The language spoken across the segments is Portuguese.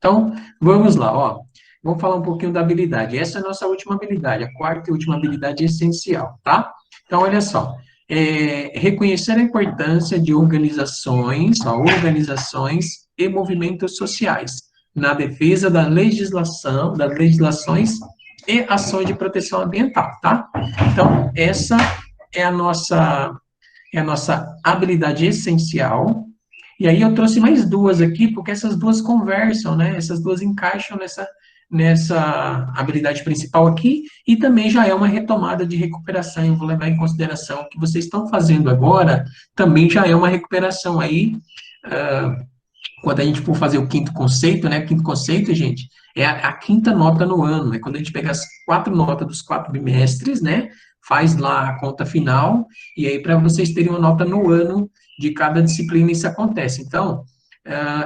Então, vamos lá, ó. Vamos falar um pouquinho da habilidade. Essa é a nossa última habilidade, a quarta e última habilidade essencial, tá? Então, olha só. Reconhecer a importância de organizações, ó, organizações e movimentos sociais na defesa da legislação, das legislações e ações de proteção ambiental, tá? Então, essa é a nossa habilidade essencial. E aí eu trouxe mais duas aqui, porque essas duas conversam, né? Essas duas encaixam nessa habilidade principal aqui, e também já é uma retomada de recuperação. Eu vou levar em consideração o que vocês estão fazendo agora, também já é uma recuperação aí, quando a gente for fazer o quinto conceito, né? O quinto conceito, gente, é a quinta nota no ano, é quando a gente pega as 4 notas dos 4 bimestres, né? Faz lá a conta final, e aí para vocês terem uma nota no ano de cada disciplina isso acontece. Então,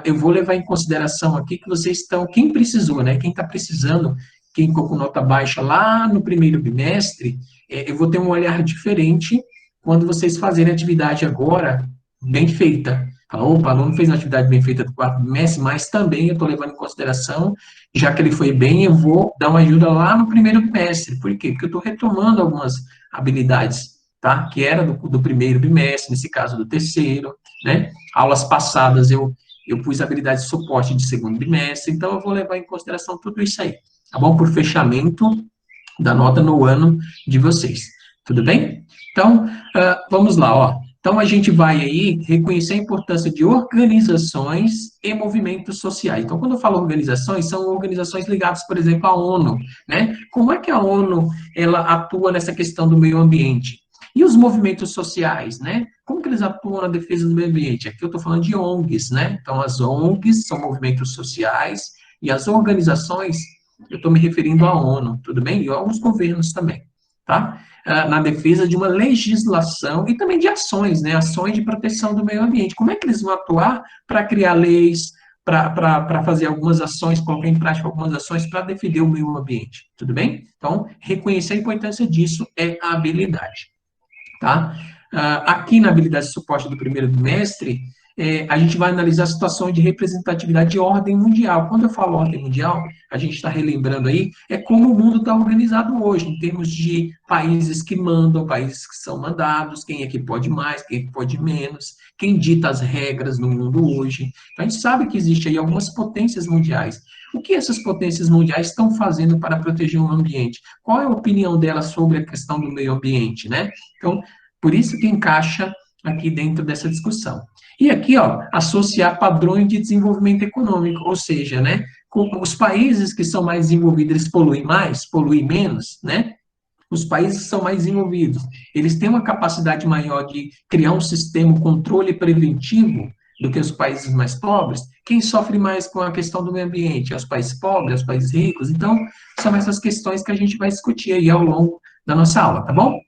eu vou levar em consideração aqui que vocês estão, quem precisou, né? Quem está precisando, quem ficou com nota baixa lá no primeiro bimestre, eu vou ter um olhar diferente quando vocês fazerem a atividade agora bem feita. Fala, opa, o aluno fez uma atividade bem feita do quarto bimestre, mas também eu estou levando em consideração, já que ele foi bem, eu vou dar uma ajuda lá no primeiro bimestre. Por quê? Porque eu estou retomando algumas habilidades, tá? Que era do primeiro bimestre, nesse caso do terceiro, né? Aulas passadas eu pus habilidades de suporte de segundo bimestre, então eu vou levar em consideração tudo isso aí, tá bom? Por fechamento da nota no ano de vocês, tudo bem? Então, vamos lá, ó. Então, a gente vai aí reconhecer a importância de organizações e movimentos sociais. Então, quando eu falo organizações, são organizações ligadas, por exemplo, à ONU, né? Como é que a ONU, ela atua nessa questão do meio ambiente? E os movimentos sociais, né? Como que eles atuam na defesa do meio ambiente? Aqui eu estou falando de ONGs, né? Então, as ONGs são movimentos sociais e as organizações, eu estou me referindo à ONU, tudo bem? E aos governos também, tá? Na defesa de uma legislação e também de ações, né? Ações de proteção do meio ambiente. Como é que eles vão atuar para criar leis, para fazer algumas ações, colocar em prática algumas ações para defender o meio ambiente, tudo bem? Então, reconhecer a importância disso é a habilidade, tá? Aqui na habilidade de suporte do primeiro bimestre, a gente vai analisar situações de representatividade de ordem mundial. Quando eu falo ordem mundial, a gente está relembrando aí, é como o mundo está organizado hoje, em termos de países que mandam, países que são mandados, quem é que pode mais, quem é que pode menos, quem dita as regras no mundo hoje. Então, a gente sabe que existe aí algumas potências mundiais. O que essas potências mundiais estão fazendo para proteger o ambiente? Qual é a opinião delas sobre a questão do meio ambiente, né? Então, por isso que encaixa aqui dentro dessa discussão. E aqui, ó, associar padrões de desenvolvimento econômico, ou seja, né, os países que são mais desenvolvidos, eles poluem mais, poluem menos, né? Os países que são mais desenvolvidos, eles têm uma capacidade maior de criar um sistema, controle preventivo do que os países mais pobres. Quem sofre mais com a questão do meio ambiente? É os países pobres, é os países ricos? Então, são essas questões que a gente vai discutir aí ao longo da nossa aula, tá bom?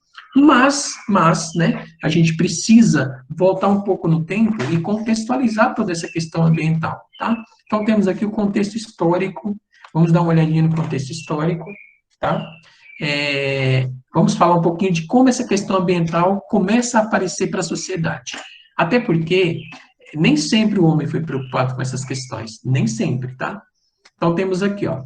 Né, a gente precisa voltar um pouco no tempo e contextualizar toda essa questão ambiental, tá? Então, temos aqui o contexto histórico, vamos dar uma olhadinha no contexto histórico, tá? Vamos falar um pouquinho de como essa questão ambiental começa a aparecer para a sociedade. Até porque nem sempre o homem foi preocupado com essas questões, nem sempre, tá? Então, temos aqui, ó,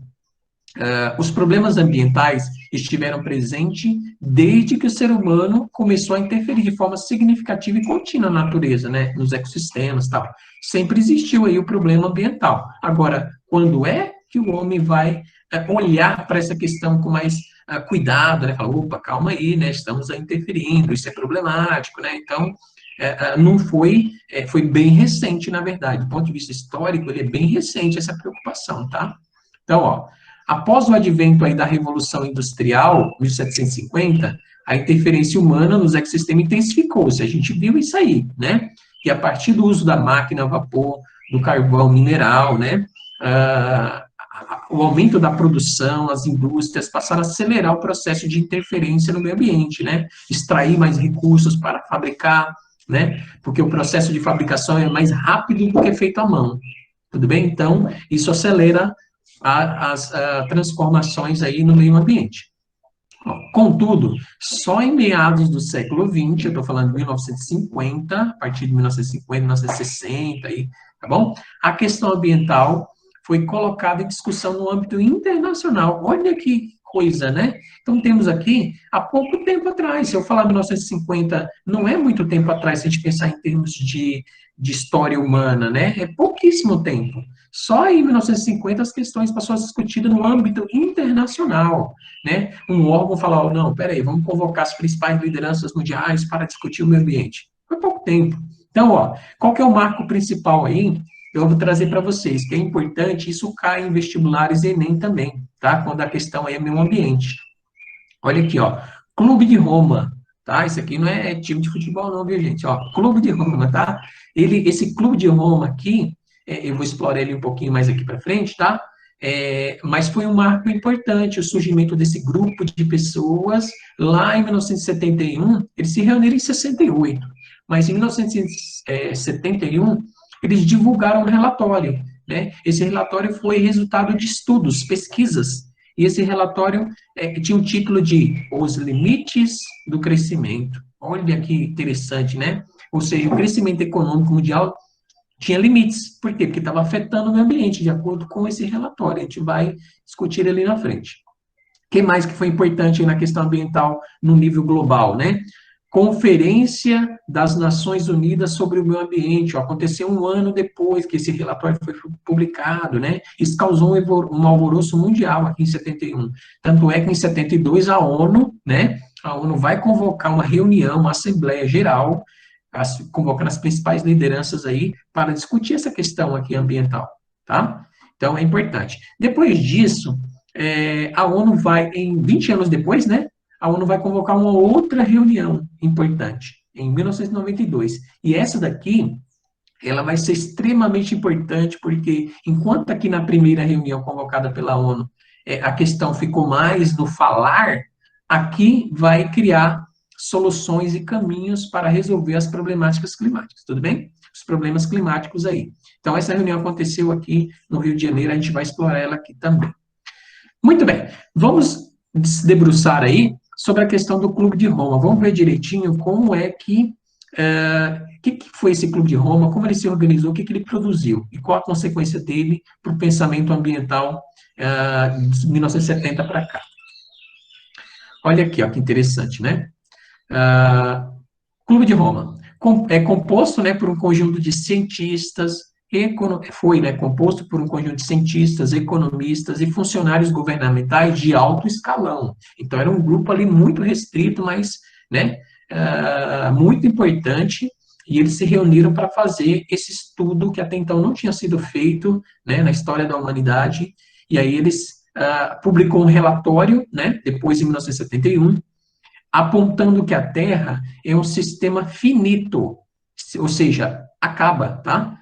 os problemas ambientais estiveram presentes desde que o ser humano começou a interferir de forma significativa e contínua na natureza, né, nos ecossistemas e tal. Sempre existiu aí o problema ambiental. Agora, quando é que o homem vai olhar para essa questão com mais cuidado, né, falar, opa, calma aí, né, estamos interferindo, isso é problemático, né, então, não foi, foi bem recente, na verdade, do ponto de vista histórico, ele é bem recente essa preocupação, tá? Então, ó, após o advento aí da Revolução Industrial, 1750, a interferência humana nos ecossistemas intensificou-se. A gente viu isso aí, né? E a partir do uso da máquina a vapor, do carvão mineral, né? O aumento da produção, as indústrias passaram a acelerar o processo de interferência no meio ambiente, né? Extrair mais recursos para fabricar, né? Porque o processo de fabricação é mais rápido do que feito à mão. Tudo bem? Então, isso acelera as transformações aí no meio ambiente. Contudo, só em meados do século XX, eu estou falando de 1950, a partir de 1950, 1960, aí, tá bom? A questão ambiental foi colocado em discussão no âmbito internacional. Olha que coisa, né? Então, temos aqui, há pouco tempo atrás, se eu falar 1950, não é muito tempo atrás, se a gente pensar em termos de história humana, né? É pouquíssimo tempo. Só em 1950 as questões passaram a ser discutidas no âmbito internacional, né? Um órgão falou, não, peraí, vamos convocar as principais lideranças mundiais para discutir o meio ambiente. Foi pouco tempo. Então, ó, qual que é o marco principal aí? Eu vou trazer para vocês, que é importante, isso cai em vestibulares e Enem também, tá? Quando a questão é meio ambiente. Olha aqui, ó, Clube de Roma, tá? Isso aqui não é time de futebol não, viu, gente? Ó, Clube de Roma, tá? Esse Clube de Roma aqui, eu vou explorar ele um pouquinho mais aqui para frente, tá? Mas foi um marco importante o surgimento desse grupo de pessoas lá em 1971, eles se reuniram em 68, mas em 1971 eles divulgaram um relatório, né? Esse relatório foi resultado de estudos, pesquisas, e esse relatório tinha o título de Os Limites do Crescimento. Olha que interessante, né? Ou seja, o crescimento econômico mundial tinha limites. Por quê? Porque estava afetando o meio ambiente, de acordo com esse relatório. A gente vai discutir ali na frente. O que mais que foi importante na questão ambiental no nível global, né? Conferência das Nações Unidas sobre o Meio Ambiente, ó, aconteceu um ano depois que esse relatório foi publicado, né? Isso causou um alvoroço mundial aqui em 71. Tanto é que em 72 a ONU, né? A ONU vai convocar uma reunião, uma Assembleia Geral, convocando as principais lideranças aí para discutir essa questão aqui ambiental, tá? Então é importante. Depois disso, a ONU vai, em 20 anos depois, né? A ONU vai convocar uma outra reunião importante, em 1992. E essa daqui, ela vai ser extremamente importante, porque enquanto aqui na primeira reunião convocada pela ONU, a questão ficou mais no falar, aqui vai criar soluções e caminhos para resolver as problemáticas climáticas, tudo bem? Os problemas climáticos aí. Então, essa reunião aconteceu aqui no Rio de Janeiro, a gente vai explorar ela aqui também. Muito bem, vamos se debruçar aí sobre a questão do Clube de Roma. Vamos ver direitinho como é que, que foi esse Clube de Roma, como ele se organizou, o que ele produziu e qual a consequência dele para o pensamento ambiental de 1970 para cá. Olha aqui, ó, que interessante, né? Clube de Roma é composto, né, por um conjunto de cientistas, foi, né, composto por um conjunto de cientistas, economistas e funcionários governamentais de alto escalão. Então, era um grupo ali muito restrito, mas, né, muito importante, e eles se reuniram para fazer esse estudo que até então não tinha sido feito, né, na história da humanidade, e aí eles publicou um relatório, né, depois em 1971, apontando que a Terra é um sistema finito, ou seja, acaba, tá?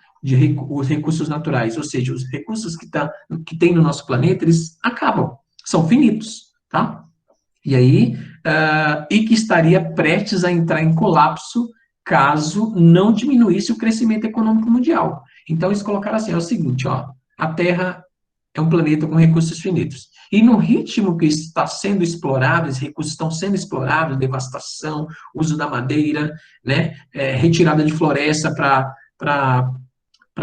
Os recursos naturais, ou seja, os recursos que tem no nosso planeta, eles acabam, são finitos, tá? E aí, e que estaria prestes a entrar em colapso caso não diminuísse o crescimento econômico mundial. Então, eles colocaram assim, é o seguinte, ó, a Terra é um planeta com recursos finitos. E no ritmo que está sendo explorado, esses recursos estão sendo explorados, devastação, uso da madeira, né, retirada de floresta para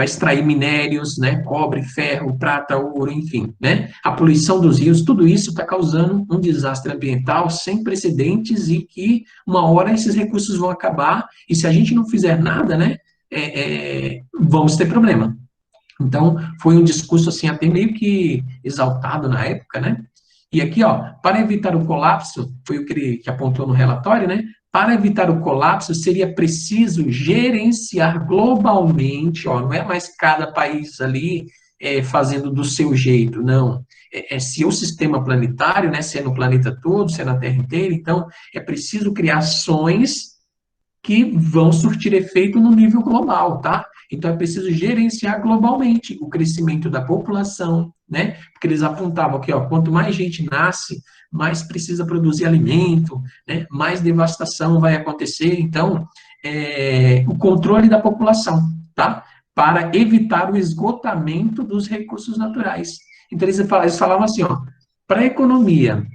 extrair minérios, né, cobre, ferro, prata, ouro, enfim, né, a poluição dos rios, tudo isso está causando um desastre ambiental sem precedentes e que uma hora esses recursos vão acabar e se a gente não fizer nada, né, vamos ter problema. Então, foi um discurso, assim, até meio que exaltado na época, né? E aqui, ó, para evitar o colapso, foi o que ele que apontou no relatório, né? Para evitar o colapso, seria preciso gerenciar globalmente, ó, não é mais cada país ali fazendo do seu jeito, não. Se o sistema planetário, né, se é no planeta todo, se é na Terra inteira, então é preciso criar ações que vão surtir efeito no nível global, tá? Então, é preciso gerenciar globalmente o crescimento da população, né? Porque eles apontavam que, ó, quanto mais gente nasce, mais precisa produzir alimento, né? Mais devastação vai acontecer. Então, o controle da população, tá? Para evitar o esgotamento dos recursos naturais. Então, eles falavam assim, ó, para a economia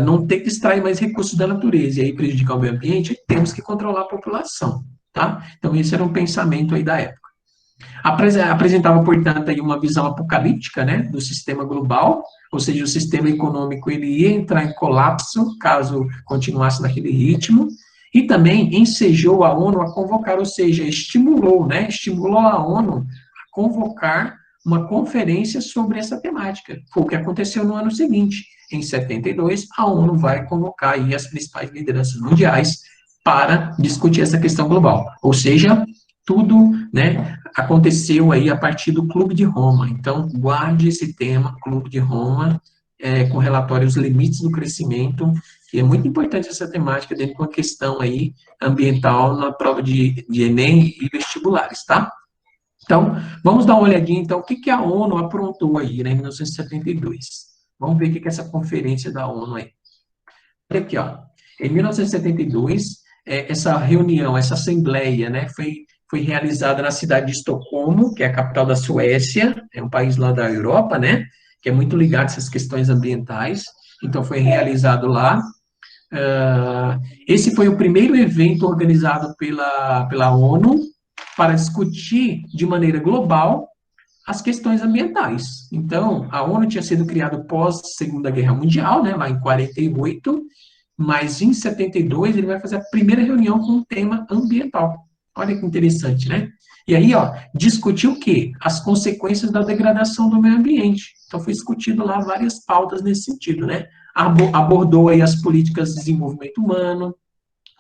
não ter que extrair mais recursos da natureza e aí prejudicar o meio ambiente, temos que controlar a população, tá? Então, esse era um pensamento aí da época. Apresentava, portanto, aí uma visão apocalíptica, né, do sistema global, ou seja, o sistema econômico ele ia entrar em colapso caso continuasse naquele ritmo, e também ensejou a ONU a convocar, ou seja, estimulou, né, estimulou a ONU a convocar uma conferência sobre essa temática. Foi o que aconteceu no ano seguinte. Em 72, a ONU vai convocar aí as principais lideranças mundiais para discutir essa questão global. Ou seja, tudo, né, aconteceu aí a partir do Clube de Roma. Então, guarde esse tema, Clube de Roma, com relatório Os Limites do Crescimento, e é muito importante essa temática dentro de uma questão aí ambiental na prova de Enem e vestibulares, tá? Então, vamos dar uma olhadinha, então, o que, que a ONU aprontou aí, né, em 1972. Vamos ver o que, que é essa conferência da ONU aí. Olha aqui, ó. Em 1972, essa reunião, essa assembleia, né, foi realizada na cidade de Estocolmo, que é a capital da Suécia, é um país lá da Europa, né, que é muito ligado a essas questões ambientais. Então, foi realizado lá. Esse foi o primeiro evento organizado pela ONU para discutir de maneira global as questões ambientais. Então, a ONU tinha sido criada pós Segunda Guerra Mundial, né, lá em 48, mas em 72 ele vai fazer a primeira reunião com o tema ambiental. Olha que interessante, né? E aí, ó, discutiu o quê? As consequências da degradação do meio ambiente. Então, foi discutido lá várias pautas nesse sentido, né? Abordou aí as políticas de desenvolvimento humano,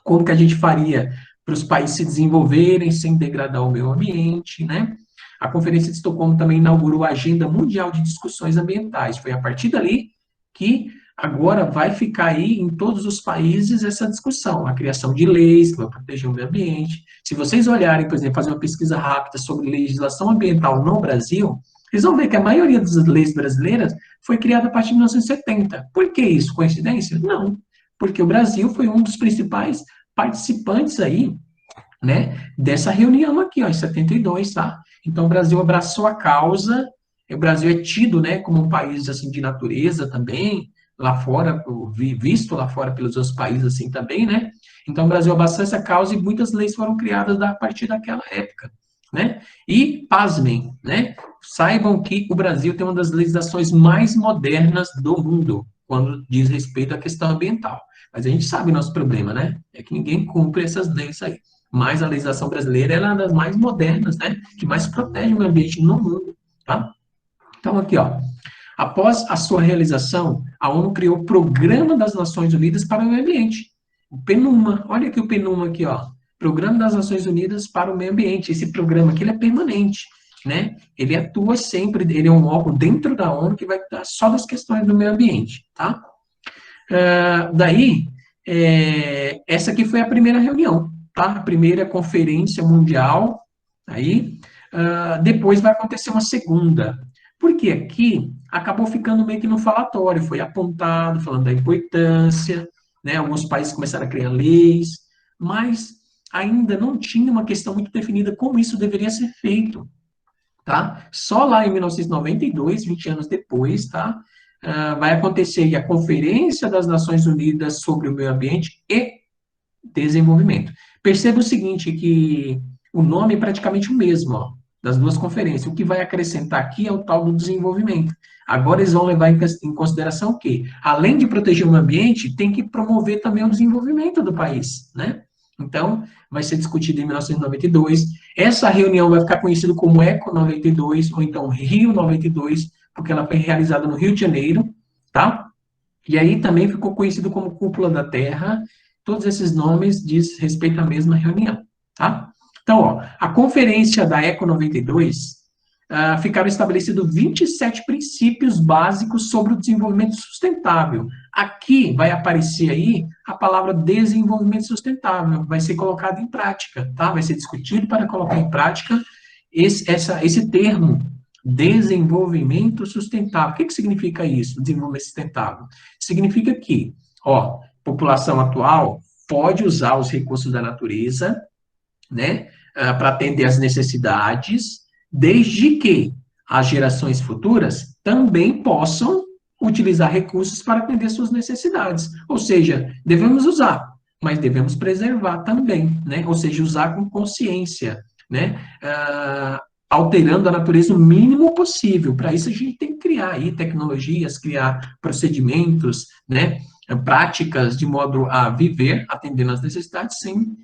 como que a gente faria para os países se desenvolverem sem degradar o meio ambiente, né? A Conferência de Estocolmo também inaugurou a Agenda Mundial de Discussões Ambientais. Foi a partir dali que agora vai ficar aí em todos os países essa discussão, a criação de leis que vão proteger o meio ambiente. Se vocês olharem, por exemplo, fazer uma pesquisa rápida sobre legislação ambiental no Brasil, vocês vão ver que a maioria das leis brasileiras foi criada a partir de 1970. Por que isso? Coincidência? Não. Porque o Brasil foi um dos principais participantes aí, né, dessa reunião aqui, ó, em 72, tá? Então, o Brasil abraçou a causa, o Brasil é tido, né, como um país, assim, de natureza também, lá fora, visto lá fora pelos outros países, assim, também, né? Então, o Brasil abraçou essa causa e muitas leis foram criadas a partir daquela época, né? E, pasmem, né? Saibam que o Brasil tem uma das legislações mais modernas do mundo, quando diz respeito à questão ambiental. Mas a gente sabe o nosso problema, né? É que ninguém cumpre essas leis aí. Mas a legislação brasileira é uma das mais modernas, né? Que mais protege o meio ambiente no mundo, tá? Então, aqui, ó. Após a sua realização, a ONU criou o Programa das Nações Unidas para o Meio Ambiente. O PNUMA, olha aqui o PNUMA aqui, ó. Programa das Nações Unidas para o Meio Ambiente. Esse programa aqui, ele é permanente, né? Ele atua sempre, ele é um órgão dentro da ONU que vai cuidar só das questões do meio ambiente, tá? Daí, essa aqui foi a primeira reunião, tá? A primeira conferência mundial, aí, depois vai acontecer uma segunda, porque aqui acabou ficando meio que no falatório, foi apontado, falando da importância, né? Alguns países começaram a criar leis, mas ainda não tinha uma questão muito definida como isso deveria ser feito, tá? Só lá em 1992, 20 anos depois, tá? Vai acontecer a Conferência das Nações Unidas sobre o Meio Ambiente e Desenvolvimento. Perceba o seguinte, que o nome é praticamente o mesmo, ó, das duas conferências. O que vai acrescentar aqui é o tal do desenvolvimento. Agora eles vão levar em consideração o quê? Além de proteger o meio ambiente, tem que promover também o desenvolvimento do país, né? Então, vai ser discutido em 1992. Essa reunião vai ficar conhecida como Eco 92, ou então Rio 92, porque ela foi realizada no Rio de Janeiro, tá? E aí também ficou conhecido como Cúpula da Terra. Todos esses nomes diz respeito à mesma reunião, tá? Então, ó, a conferência da Eco 92, ficaram estabelecidos 27 princípios básicos sobre o desenvolvimento sustentável. Aqui vai aparecer aí a palavra desenvolvimento sustentável, vai ser colocado em prática, tá? Vai ser discutido para colocar em prática esse termo, desenvolvimento sustentável. O que significa isso, desenvolvimento sustentável? Significa que, ó, população atual pode usar os recursos da natureza, né, para atender às necessidades, desde que as gerações futuras também possam utilizar recursos para atender suas necessidades. Ou seja, devemos usar, mas devemos preservar também, né? Ou seja, usar com consciência, né? alterando a natureza o mínimo possível. Para isso, a gente tem que criar aí tecnologias, criar procedimentos, né, práticas de modo a viver, atendendo às necessidades, sem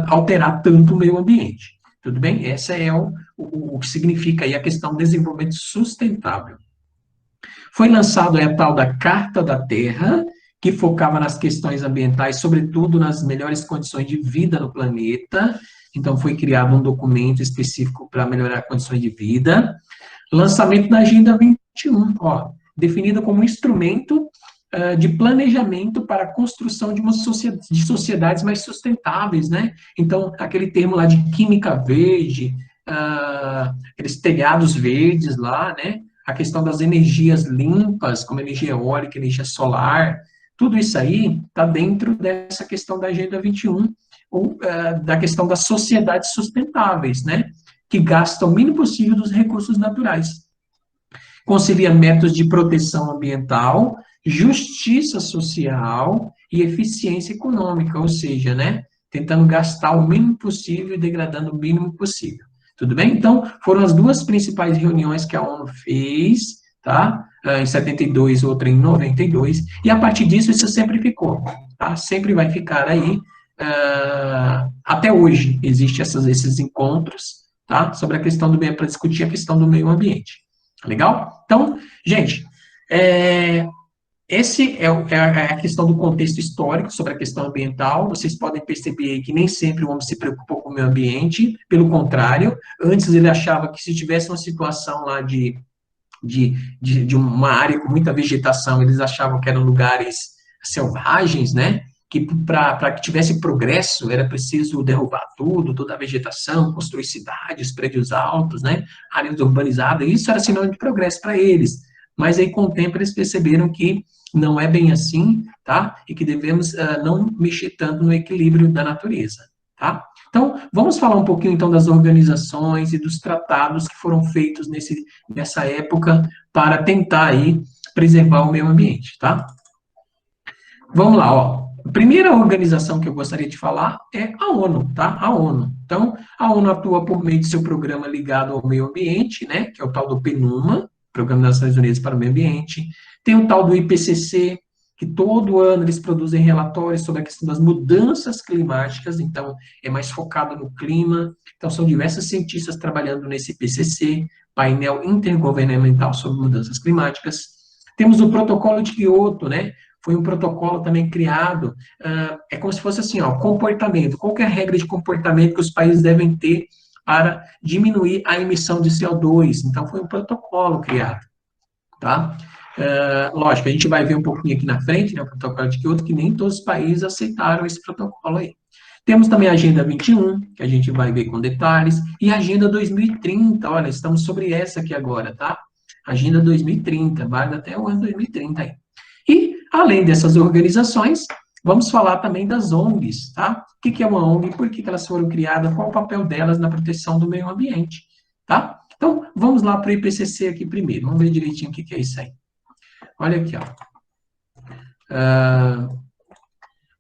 alterar tanto o meio ambiente. Tudo bem? Essa é o que significa aí a questão do desenvolvimento sustentável. Foi lançado a tal da Carta da Terra, que focava nas questões ambientais, sobretudo nas melhores condições de vida no planeta. Então, foi criado um documento específico para melhorar condições de vida. Lançamento da Agenda 21, ó, definida como um instrumento de planejamento para a construção de sociedades mais sustentáveis, né? Então, aquele termo lá de química verde, aqueles telhados verdes lá, né? A questão das energias limpas, como energia eólica, energia solar, tudo isso aí está dentro dessa questão da Agenda 21, ou da questão das sociedades sustentáveis, né? Que gastam o mínimo possível dos recursos naturais. Concilia métodos de proteção ambiental, justiça social e eficiência econômica, ou seja, né, tentando gastar o mínimo possível e degradando o mínimo possível. Tudo bem? Então, foram as duas principais reuniões que a ONU fez, tá? Em 72, outra em 92, e a partir disso isso sempre ficou, tá? Sempre vai ficar aí, até hoje existem esses encontros, tá? Sobre a questão do meio, para discutir a questão do meio ambiente. Legal? Então, gente, esse é a questão do contexto histórico sobre a questão ambiental. Vocês podem perceber que nem sempre o homem se preocupou com o meio ambiente, pelo contrário, antes ele achava que se tivesse uma situação lá de uma área com muita vegetação, eles achavam que eram lugares selvagens, né? Que para que tivesse progresso era preciso derrubar tudo, toda a vegetação, construir cidades, prédios altos, né? Áreas urbanizadas, isso era sinônimo de progresso para eles. Mas aí, com o tempo, eles perceberam que não é bem assim, tá? E que devemos não mexer tanto no equilíbrio da natureza, tá? Então, vamos falar um pouquinho, então, das organizações e dos tratados que foram feitos nessa época para tentar aí preservar o meio ambiente, tá? Vamos lá, ó. A primeira organização que eu gostaria de falar é a ONU, tá? A ONU. Então, a ONU atua por meio de seu programa ligado ao meio ambiente, né? Que é o tal do PNUMA, Programa das Nações Unidas para o Meio Ambiente. Tem o tal do IPCC, que todo ano eles produzem relatórios sobre a questão das mudanças climáticas, então é mais focado no clima. Então, são diversos cientistas trabalhando nesse IPCC, painel intergovernamental sobre mudanças climáticas. Temos o protocolo de Kyoto, né? Foi um protocolo também criado, é como se fosse assim, ó, comportamento, qual é a regra de comportamento que os países devem ter para diminuir a emissão de CO2. Então, foi um protocolo criado, tá? Lógico, a gente vai ver um pouquinho aqui na frente, né, o protocolo de Kyoto, que nem todos os países aceitaram esse protocolo aí. Temos também a Agenda 21, que a gente vai ver com detalhes, e a Agenda 2030, olha, estamos sobre essa aqui agora, tá? Agenda 2030, vai até o ano 2030 aí. E, além dessas organizações, vamos falar também das ONGs, tá? O que é uma ONG, por que elas foram criadas, qual o papel delas na proteção do meio ambiente, tá? Então, vamos lá para o IPCC aqui primeiro, vamos ver direitinho o que é isso aí. Olha aqui, ó.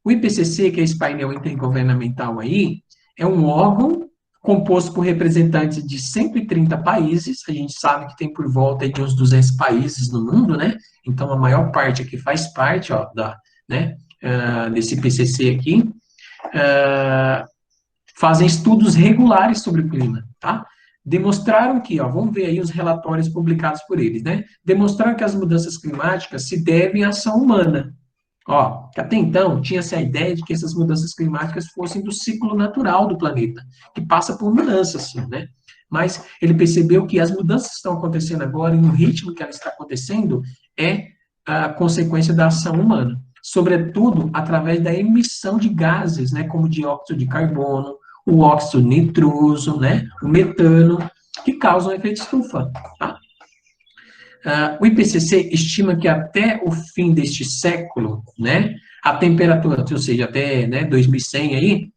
O IPCC, que é esse painel intergovernamental aí, é um órgão composto por representantes de 130 países, a gente sabe que tem por volta de uns 200 países no mundo, né? Então, a maior parte aqui faz parte, ó, desse IPCC aqui, fazem estudos regulares sobre o clima, tá? Demonstraram que, ó, vamos ver aí os relatórios publicados por eles, né? Demonstraram que as mudanças climáticas se devem à ação humana. Ó, até então tinha-se a ideia de que essas mudanças climáticas fossem do ciclo natural do planeta, que passa por mudanças, sim, né? Mas ele percebeu que as mudanças que estão acontecendo agora e no ritmo que ela está acontecendo é a consequência da ação humana, sobretudo através da emissão de gases, né, como o dióxido de carbono, o óxido nitroso, né, o metano, que causam efeito estufa, tá? O IPCC estima que até o fim deste século, né, a temperatura, ou seja, até, né, 2100 aí,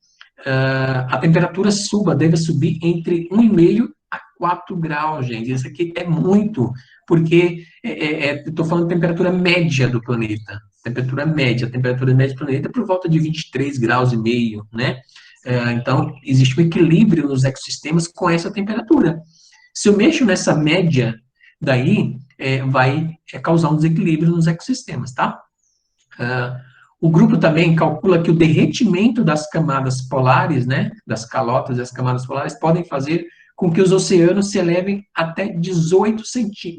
a temperatura deve subir entre 1,5 a 4 graus, gente. Isso aqui é muito, porque estou falando de temperatura média do planeta. Temperatura média do planeta é por volta de 23 graus e meio, né? Então, existe um equilíbrio nos ecossistemas com essa temperatura. Se eu mexo nessa média, daí vai causar um desequilíbrio nos ecossistemas, tá? O grupo também calcula que o derretimento das camadas polares, né, das calotas e as camadas polares, podem fazer com que os oceanos se elevem até 18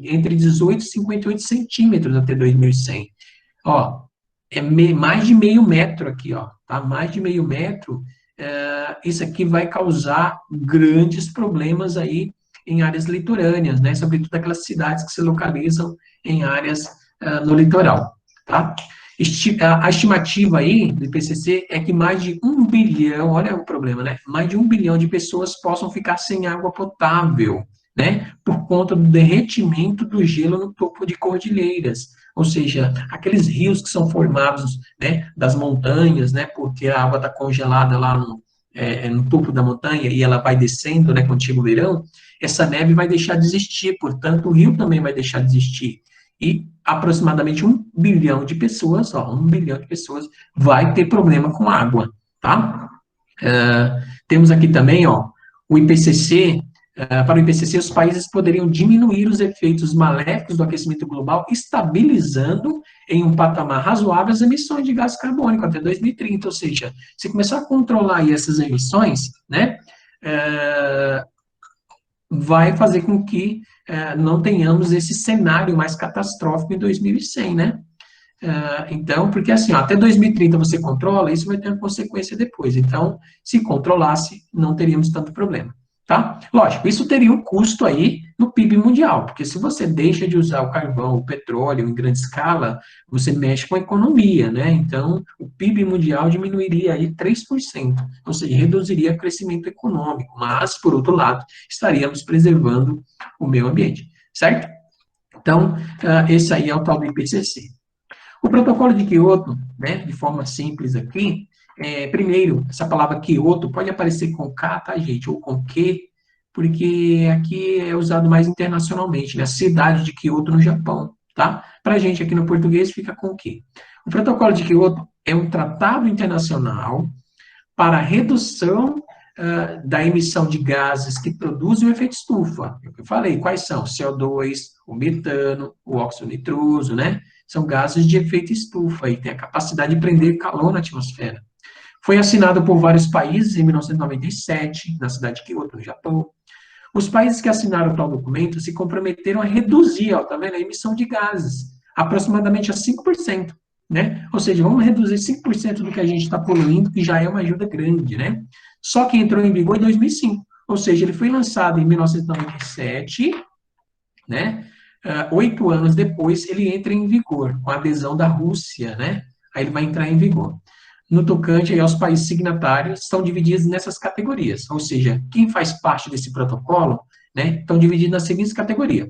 entre 18 e 58 centímetros até 2100. Ó, mais de meio metro aqui, ó, tá? Mais de meio metro. Isso aqui vai causar grandes problemas aí em áreas litorâneas, né? Sobretudo aquelas cidades que se localizam em áreas no litoral, tá? A estimativa aí do IPCC é que mais de 1 bilhão, olha o problema, né? Mais de 1 bilhão de pessoas possam ficar sem água potável, né? Por conta do derretimento do gelo no topo de cordilheiras. Ou seja, aqueles rios que são formados, né, das montanhas, né? Porque a água está congelada lá no topo da montanha e ela vai descendo, né? Quando chega o verão, essa neve vai deixar de existir, portanto, o rio também vai deixar de existir. E aproximadamente 1 bilhão de pessoas, ó, 1 bilhão de pessoas vai ter problema com água, tá? Temos aqui também, ó, o IPCC, para o IPCC, os países poderiam diminuir os efeitos maléficos do aquecimento global, estabilizando em um patamar razoável as emissões de gás carbônico até 2030, ou seja, se começar a controlar aí essas emissões, né, vai fazer com que não tenhamos esse cenário mais catastrófico em 2100, né? Então, porque assim, ó, até 2030 você controla, isso vai ter uma consequência depois. Então, se controlasse, não teríamos tanto problema, tá? Lógico, isso teria um custo aí no PIB mundial, porque se você deixa de usar o carvão, o petróleo em grande escala, você mexe com a economia, né? Então, o PIB mundial diminuiria aí 3%, ou seja, reduziria o crescimento econômico, mas, por outro lado, estaríamos preservando o meio ambiente, certo? Então, esse aí é o tal do IPCC. O protocolo de Kyoto, né, de forma simples aqui, primeiro, essa palavra Kyoto pode aparecer com K, tá, gente, ou com Q, porque aqui é usado mais internacionalmente, né, a cidade de Kyoto no Japão, tá? Para a gente aqui no português fica com Q. O protocolo de Kyoto é um tratado internacional para a redução da emissão de gases que produzem o efeito estufa. Eu falei, quais são? CO2, o metano, o óxido nitroso, né? São gases de efeito estufa e tem a capacidade de prender calor na atmosfera. Foi assinado por vários países em 1997, na cidade de Kyoto, no Japão. Os países que assinaram tal documento se comprometeram a reduzir, ó, tá vendo, a emissão de gases, aproximadamente a 5%, né? Ou seja, vamos reduzir 5% do que a gente está poluindo, que já é uma ajuda grande, né? Só que entrou em vigor em 2005, ou seja, ele foi lançado em 1997, né? 8 anos depois, ele entra em vigor, com a adesão da Rússia, né? Aí ele vai entrar em vigor. No tocante aos países signatários, são divididos nessas categorias, ou seja, quem faz parte desse protocolo, né, estão divididos nas seguintes categorias.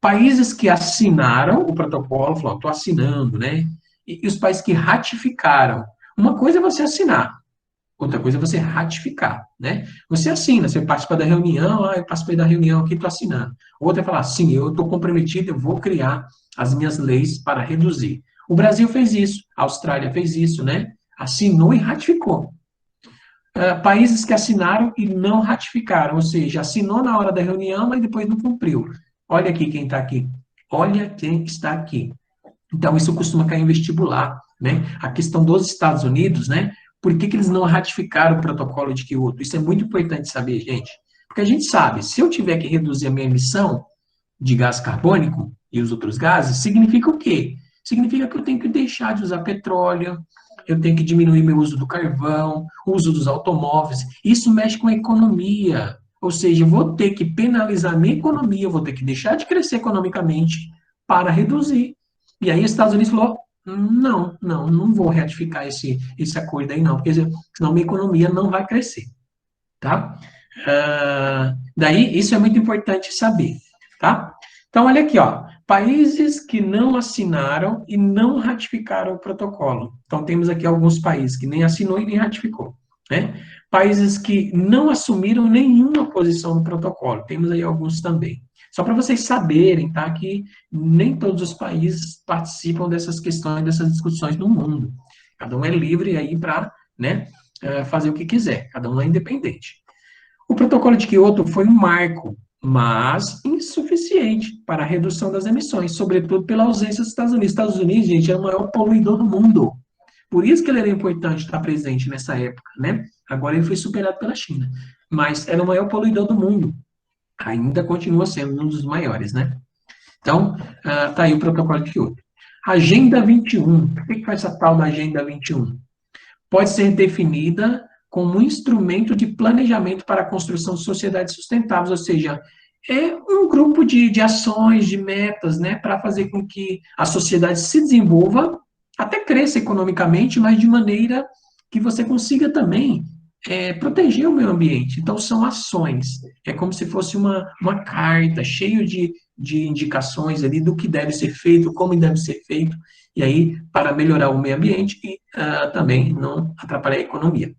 Países que assinaram o protocolo, falaram, estou assinando, né? E os países que ratificaram. Uma coisa é você assinar, outra coisa é você ratificar, né? Você assina, você participa da reunião, eu participei da reunião aqui, estou assinando. Outra é falar, sim, eu estou comprometido, eu vou criar as minhas leis para reduzir. O Brasil fez isso, a Austrália fez isso, né? Assinou e ratificou. Países que assinaram e não ratificaram, ou seja, assinou na hora da reunião, mas depois não cumpriu. Olha aqui quem está aqui. Olha quem está aqui. Então, isso costuma cair em vestibular, né? A questão dos Estados Unidos, né? Por que eles não ratificaram o protocolo de Kyoto? Isso é muito importante saber, gente. Porque a gente sabe, se eu tiver que reduzir a minha emissão de gás carbônico e os outros gases, significa o quê? Significa que eu tenho que deixar de usar petróleo, eu tenho que diminuir meu uso do carvão, o uso dos automóveis. Isso mexe com a economia. Ou seja, eu vou ter que penalizar a minha economia, eu vou ter que deixar de crescer economicamente para reduzir. E aí os Estados Unidos falou, não vou ratificar esse acordo aí não, porque senão minha economia não vai crescer, tá? Daí, isso é muito importante saber, tá? Então, olha aqui, ó, países que não assinaram e não ratificaram o protocolo. Então, temos aqui alguns países que nem assinou e nem ratificou, né? Países que não assumiram nenhuma posição no protocolo. Temos aí alguns também. Só para vocês saberem, tá, que nem todos os países participam dessas questões, dessas discussões no mundo. Cada um é livre aí para, né, fazer o que quiser. Cada um é independente. O protocolo de Kyoto foi um marco mas insuficiente para a redução das emissões, sobretudo pela ausência dos Estados Unidos. Estados Unidos, gente, é o maior poluidor do mundo. Por isso que ele era importante estar presente nessa época, né? Agora ele foi superado pela China, mas era o maior poluidor do mundo. Ainda continua sendo um dos maiores, né? Então, tá aí o protocolo de Kyoto. Agenda 21. O que é essa tal da Agenda 21? Pode ser definida como um instrumento de planejamento para a construção de sociedades sustentáveis, ou seja, é um grupo de ações, de metas, né, para fazer com que a sociedade se desenvolva, até cresça economicamente, mas de maneira que você consiga também proteger o meio ambiente. Então, são ações. É como se fosse uma carta cheia de indicações ali do que deve ser feito, como deve ser feito, e aí, para melhorar o meio ambiente e também não atrapalhar a economia.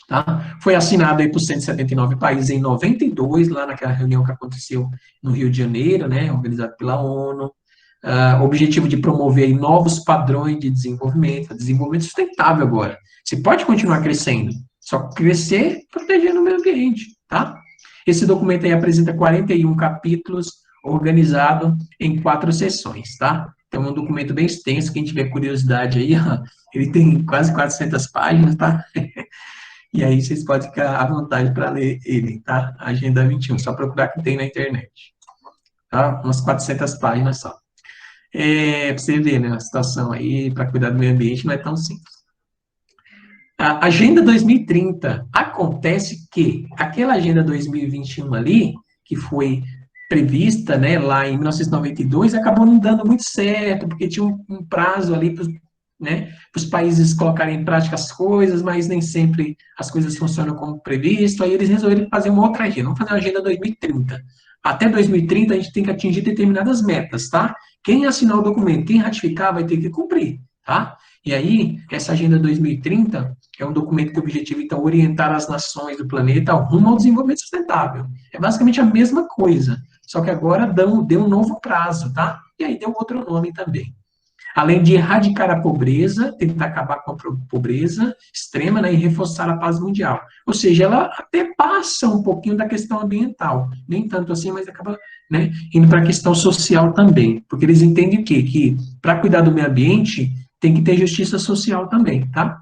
Tá? Foi assinado aí por 179 países em 92, lá naquela reunião que aconteceu no Rio de Janeiro, né, organizado pela ONU. Objetivo de promover aí novos padrões de desenvolvimento sustentável agora. Você pode continuar crescendo, só crescer protegendo o meio ambiente, tá? Esse documento aí apresenta 41 capítulos, organizado em 4 sessões, tá? Então, é um documento bem extenso, quem tiver curiosidade aí, ó, ele tem quase 400 páginas, tá? E aí vocês podem ficar à vontade para ler ele, tá? Agenda 21, só procurar que tem na internet, tá? Umas 400 páginas só. Para você ver, né, a situação aí, para cuidar do meio ambiente, não é tão simples. A Agenda 2030, acontece que aquela Agenda 2021 ali, que foi prevista, né, lá em 1992, acabou não dando muito certo, porque tinha um prazo ali para né, os países colocarem em prática as coisas, mas nem sempre as coisas funcionam como previsto, aí eles resolveram fazer uma outra agenda, vamos fazer uma Agenda 2030. Até 2030 a gente tem que atingir determinadas metas, tá? Quem assinar o documento, quem ratificar, vai ter que cumprir, tá? E aí, essa Agenda 2030 é um documento que o objetivo, então, orientar as nações do planeta rumo ao desenvolvimento sustentável. É basicamente a mesma coisa, só que agora deu um novo prazo, tá? E aí deu outro nome também. Além de erradicar a pobreza, tentar acabar com a pobreza extrema, né, e reforçar a paz mundial. Ou seja, ela até passa um pouquinho da questão ambiental, nem tanto assim, mas acaba, né, indo para a questão social também, porque eles entendem o quê? Que para cuidar do meio ambiente tem que ter justiça social também, tá?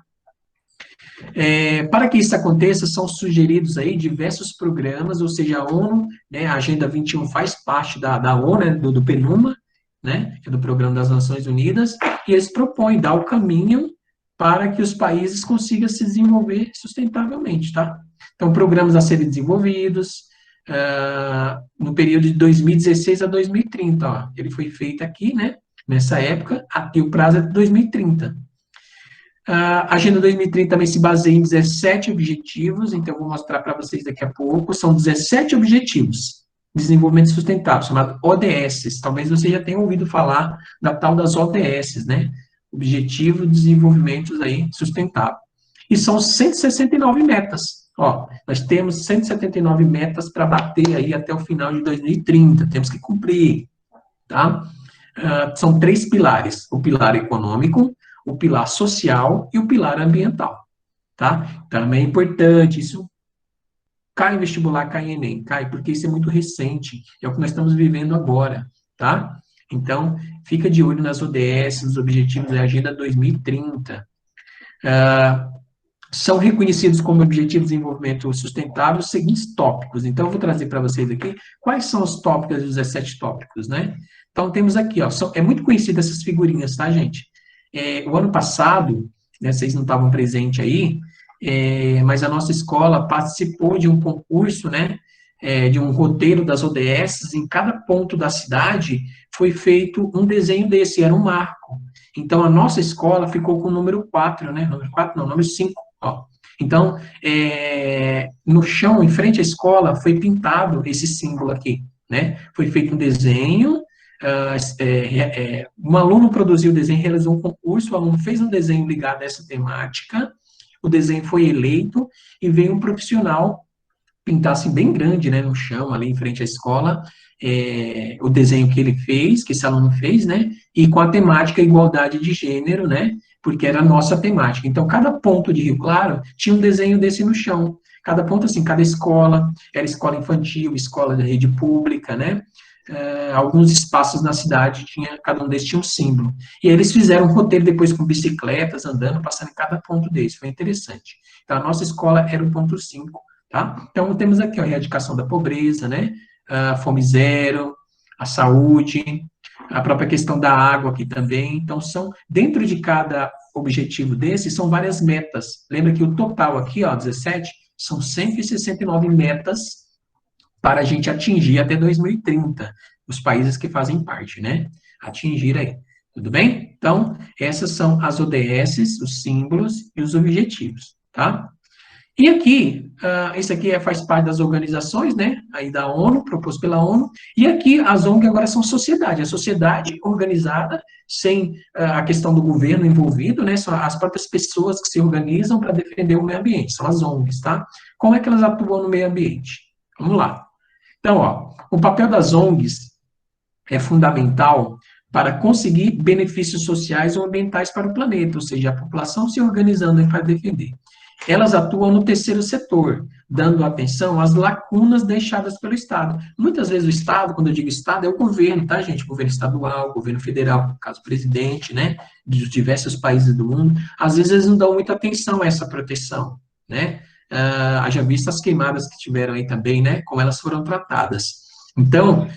Para que isso aconteça, são sugeridos aí diversos programas, ou seja, a ONU, né, a Agenda 21 faz parte da ONU, né, do PNUMA, né, que é do Programa das Nações Unidas, e eles propõem dar o caminho para que os países consigam se desenvolver sustentavelmente, tá? Então, programas a serem desenvolvidos, no período de 2016 a 2030, ó, ele foi feito aqui, né, nessa época, e o prazo é de 2030. A Agenda 2030 também se baseia em 17 objetivos, então eu vou mostrar para vocês daqui a pouco. São 17 objetivos de desenvolvimento sustentável, chamado ODS. Talvez você já tenha ouvido falar da tal das ODS, né? Objetivo de Desenvolvimento aí, Sustentável. E são 169 metas. Ó, nós temos 179 metas para bater aí até o final de 2030. Temos que cumprir, tá? São 3 pilares: o pilar econômico, o pilar social e o pilar ambiental, tá? Também é importante, isso cai em vestibular, cai em Enem, cai, porque isso é muito recente, é o que nós estamos vivendo agora, tá? Então, fica de olho nas ODS, nos objetivos da Agenda 2030. São reconhecidos como Objetivos de Desenvolvimento Sustentável os seguintes tópicos. Então, eu vou trazer para vocês aqui quais são os tópicos, os 17 tópicos, né? Então, temos aqui, ó, é muito conhecido essas figurinhas, tá, gente? O ano passado, né, vocês não estavam presentes aí, mas a nossa escola participou de um concurso, né, de um roteiro das ODS, em cada ponto da cidade foi feito um desenho desse, era um marco. Então, a nossa escola ficou com o número 4, né, número 4 não, número 5, ó. Então, no chão, em frente à escola, foi pintado esse símbolo aqui, né, foi feito um desenho, um aluno produziu o desenho, realizou um concurso, o aluno fez um desenho ligado a essa temática, o desenho foi eleito, e veio um profissional pintar assim bem grande, né, no chão, ali em frente à escola, o desenho que ele fez, que esse aluno fez, né, e com a temática igualdade de gênero, né, porque era a nossa temática. Então, cada ponto de Rio Claro tinha um desenho desse no chão. Cada ponto, assim, cada escola, era escola infantil, escola de rede pública, né? Alguns espaços na cidade, cada um desses tinha um símbolo. E aí eles fizeram um roteiro depois com bicicletas, andando, passando em cada ponto desse. Foi interessante. Então, a nossa escola era o ponto 5, tá? Então, temos aqui, ó, a erradicação da pobreza, né? A fome zero, a saúde, a própria questão da água aqui também. Então, dentro de cada objetivo desse, são várias metas. Lembra que o total aqui, ó, 17, são 169 metas para a gente atingir até 2030, os países que fazem parte, né? Atingir aí. Tudo bem? Então, essas são as ODSs, os símbolos e os objetivos, tá? E aqui, isso aqui faz parte das organizações, né, aí da ONU, proposto pela ONU, e aqui as ONG agora são sociedade, a sociedade organizada, sem a questão do governo envolvido, né, são as próprias pessoas que se organizam para defender o meio ambiente, são as ONGs, tá? Como é que elas atuam no meio ambiente? Vamos lá. Então, ó, o papel das ONGs é fundamental para conseguir benefícios sociais ou ambientais para o planeta, ou seja, a população se organizando para defender. Elas atuam no terceiro setor, dando atenção às lacunas deixadas pelo Estado. Muitas vezes o Estado, quando eu digo Estado, é o governo, tá, gente? O governo estadual, o governo federal, no caso, o presidente, né, dos diversos países do mundo. Às vezes eles não dão muita atenção a essa proteção, né? Haja visto as queimadas que tiveram aí também, né, como elas foram tratadas. Então,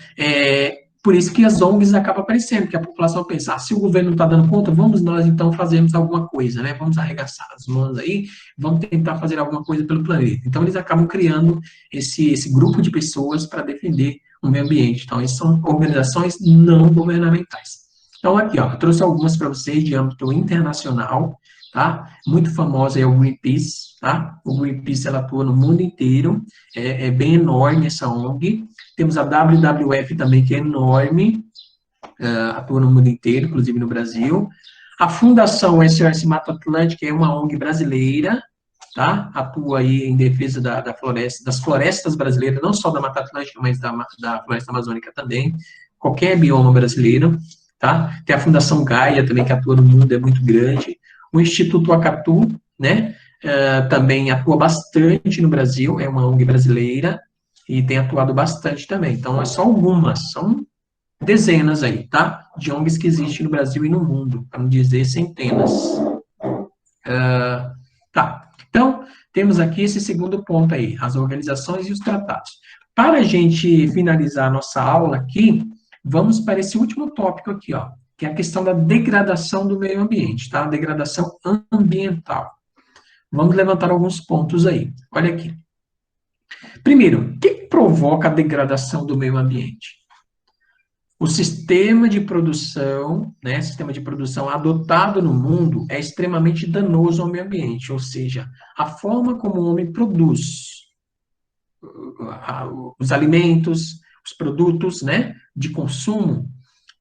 por isso que as ONGs acabam aparecendo, que a população pensa, se o governo não está dando conta, vamos nós então fazermos alguma coisa, né? Vamos arregaçar as mãos aí, vamos tentar fazer alguma coisa pelo planeta. Então, eles acabam criando esse grupo de pessoas para defender o meio ambiente. Então, essas são organizações não governamentais. Então, aqui, ó, eu trouxe algumas para vocês de âmbito internacional, tá? Muito famosa é o Greenpeace, tá? O Greenpeace, ela atua no mundo inteiro, é bem enorme essa ONG. Temos a WWF também, que é enorme, atua no mundo inteiro, inclusive no Brasil. A Fundação SOS Mata Atlântica é uma ONG brasileira, tá? Atua aí em defesa da floresta, das florestas brasileiras, não só da Mata Atlântica, mas da floresta amazônica também, qualquer bioma brasileiro, tá? Tem a Fundação Gaia também, que atua no mundo, é muito grande. O Instituto Acatu, né? Também atua bastante no Brasil, é uma ONG brasileira, e tem atuado bastante também. Então, é só algumas, são dezenas aí, tá? De ONGs que existem no Brasil e no mundo, para não dizer centenas. Tá, então, temos aqui esse segundo ponto aí, as organizações e os tratados. Para a gente finalizar a nossa aula aqui, vamos para esse último tópico aqui, ó, que é a questão da degradação do meio ambiente, tá? A degradação ambiental. Vamos levantar alguns pontos aí. Olha aqui. Primeiro, o que provoca a degradação do meio ambiente? O sistema de produção, né, sistema de produção adotado no mundo é extremamente danoso ao meio ambiente, ou seja, a forma como o homem produz os alimentos, os produtos, né, de consumo,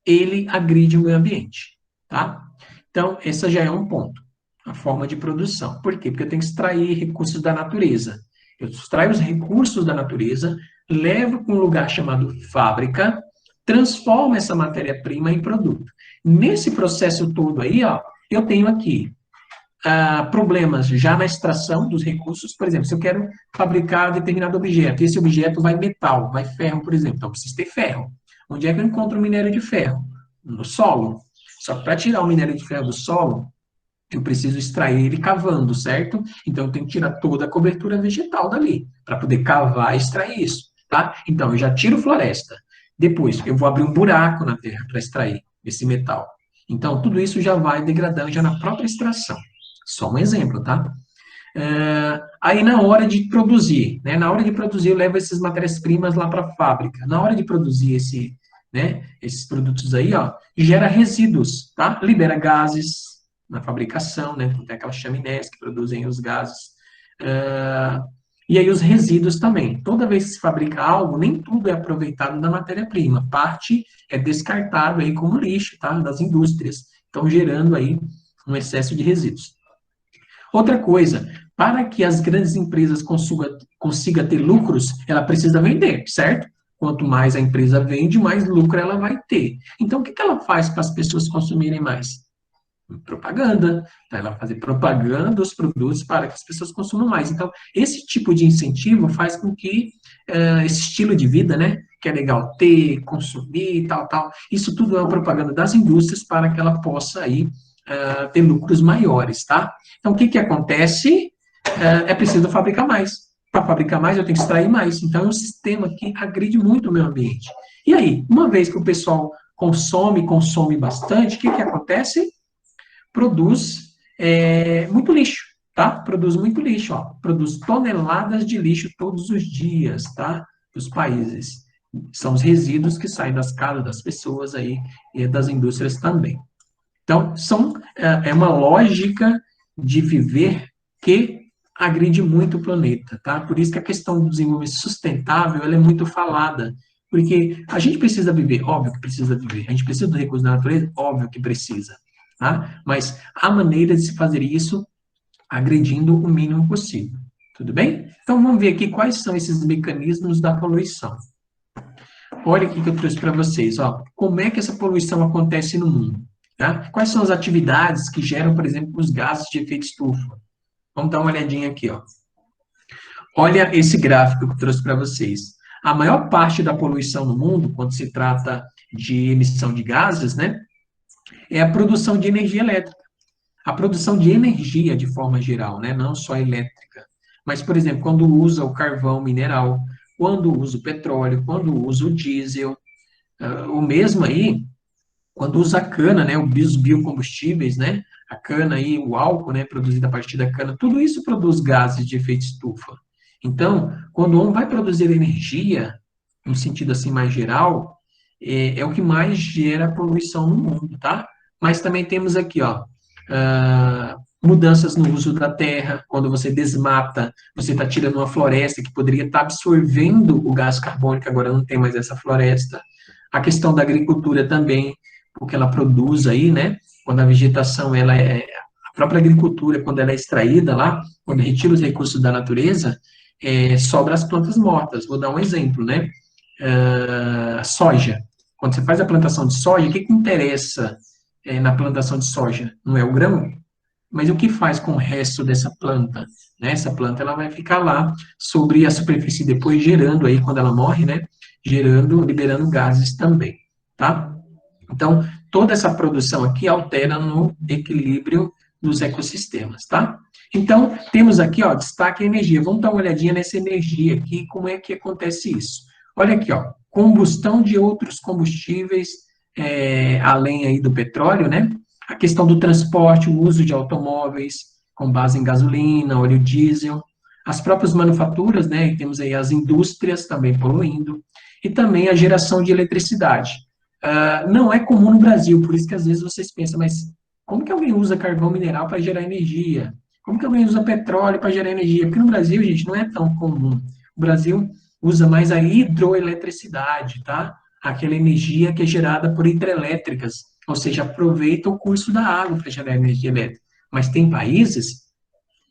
ele agride o meio ambiente, tá? Então, esse já é um ponto, a forma de produção. Por quê? Porque eu tenho que extrair recursos da natureza. Eu extraio os recursos da natureza, levo para um lugar chamado fábrica, transformo essa matéria-prima em produto. Nesse processo todo aí, ó, eu tenho aqui problemas já na extração dos recursos. Por exemplo, se eu quero fabricar determinado objeto, esse objeto vai metal, vai ferro, por exemplo, então eu preciso ter ferro. Onde é que eu encontro o minério de ferro? No solo. Só que para tirar o minério de ferro do solo, eu preciso extrair ele cavando, certo? Então, eu tenho que tirar toda a cobertura vegetal dali, para poder cavar e extrair isso, tá? Então, eu já tiro floresta. Depois, eu vou abrir um buraco na terra para extrair esse metal. Então, tudo isso já vai degradando já na própria extração. Só um exemplo, tá? Aí, na hora de produzir, né? Na hora de produzir, eu levo essas matérias-primas lá para a fábrica. Na hora de produzir esses produtos aí, ó, gera resíduos, tá? Libera gases na fabricação, né? Tem aquelas chaminés que produzem os gases. E aí os resíduos também. Toda vez que se fabrica algo, nem tudo é aproveitado da matéria-prima. Parte é descartado aí como lixo, tá? Das indústrias. Então, gerando aí um excesso de resíduos. Outra coisa, para que as grandes empresas consiga ter lucros, ela precisa vender, certo? Quanto mais a empresa vende, mais lucro ela vai ter. Então, o que ela faz para as pessoas consumirem mais? Propaganda, tá? Ela vai fazer propaganda dos produtos para que as pessoas consumam mais. Então, esse tipo de incentivo faz com que esse estilo de vida, né, que é legal ter, consumir, tal, tal, isso tudo é uma propaganda das indústrias para que ela possa aí ter lucros maiores, tá? Então, o que que acontece? É preciso fabricar mais. Para fabricar mais, eu tenho que extrair mais. Então, é um sistema que agride muito o meio ambiente. E aí, uma vez que o pessoal consome bastante, o que que acontece? Produz muito lixo, tá? Produz muito lixo, ó. Produz toneladas de lixo todos os dias, tá? Dos países. São os resíduos que saem das casas das pessoas aí e das indústrias também. Então, é uma lógica de viver que agride muito o planeta, tá? Por isso que a questão do desenvolvimento sustentável, ela é muito falada, porque a gente precisa viver, óbvio que precisa viver, a gente precisa do recurso da natureza, óbvio que precisa, tá? Mas há maneiras de se fazer isso agredindo o mínimo possível, tudo bem? Então, vamos ver aqui quais são esses mecanismos da poluição. Olha aqui que eu trouxe para vocês, ó, como é que essa poluição acontece no mundo, tá? Quais são as atividades que geram, por exemplo, os gases de efeito estufa? Vamos dar uma olhadinha aqui, ó. Olha esse gráfico que eu trouxe para vocês. A maior parte da poluição no mundo, quando se trata de emissão de gases, né, é a produção de energia elétrica. A produção de energia de forma geral, né, não só elétrica. Mas, por exemplo, quando usa o carvão mineral, quando usa o petróleo, quando usa o diesel, o mesmo aí, quando usa a cana, né, os biocombustíveis, né, a cana aí, o álcool, né, produzido a partir da cana, tudo isso produz gases de efeito estufa. Então, quando o homem vai produzir energia, no sentido assim mais geral, é o que mais gera poluição no mundo, tá? Mas também temos aqui, ó, mudanças no uso da terra, quando você desmata, você está tirando uma floresta que poderia estar absorvendo o gás carbônico, agora não tem mais essa floresta. A questão da agricultura também, porque ela produz aí, né? Quando a vegetação, a própria agricultura, quando ela é extraída lá, quando retira os recursos da natureza, sobra as plantas mortas. Vou dar um exemplo, né? Soja. Quando você faz a plantação de soja, o que que interessa na plantação de soja? Não é o grão, mas o que faz com o resto dessa planta? Né? Essa planta ela vai ficar lá sobre a superfície depois gerando aí quando ela morre, né? Gerando, liberando gases também, tá? Então, toda essa produção aqui altera no equilíbrio dos ecossistemas, tá? Então, temos aqui, ó, destaque a energia. Vamos dar uma olhadinha nessa energia aqui, como é que acontece isso. Olha aqui, ó, combustão de outros combustíveis, além aí do petróleo, né? A questão do transporte, o uso de automóveis com base em gasolina, óleo diesel, as próprias manufaturas, né? Temos aí as indústrias também poluindo, e também a geração de eletricidade. Não é comum no Brasil, por isso que às vezes vocês pensam, mas como que alguém usa carvão mineral para gerar energia? Como que alguém usa petróleo para gerar energia? Porque no Brasil, gente, não é tão comum. O Brasil usa mais a hidroeletricidade, tá? Aquela energia que é gerada por hidrelétricas, ou seja, aproveita o curso da água para gerar energia elétrica. Mas tem países